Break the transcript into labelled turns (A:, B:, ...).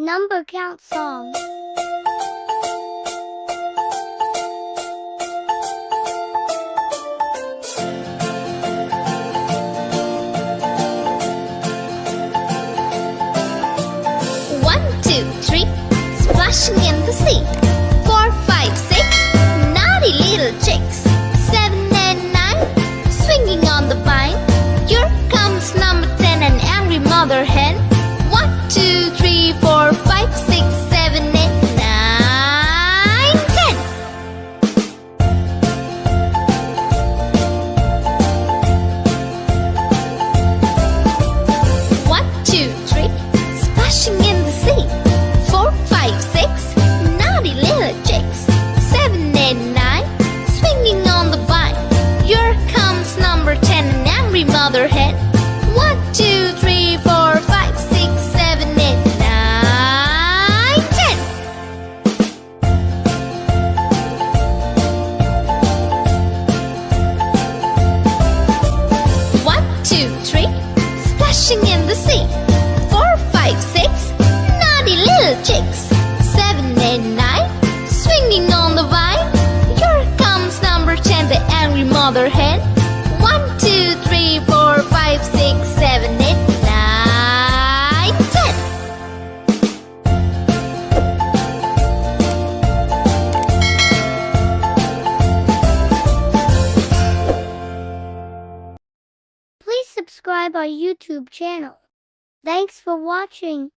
A: Number count song.
B: One, two, three, splashing in the sea. 4, 5, 6, naughty little chicks. 7 and 9, swinging on the vine. Here comes number 10, an angry mother hen. 1, 2, 3, 4, 5, 6, 7, 8, 9, 10. 1, 2, 3, splashing in the sea. 4, 5, 6, naughty little chicks. 7 and 9, swinging on the vine. Here comes number 10, an angry mother hen. 1, 2, 3, 4, 5, 6, 7, 8, 9, 10. 1, 2, 3, splashing in the sea. 4, 5, 6, naughty little chicks. 7 and 9, swinging on the vine. Here comes number 10, the angry mother hen. 1, 2, 3, 4, 5, 6, 7, 8, 9, 10.
A: Please subscribe our YouTube channel. Thanks for watching.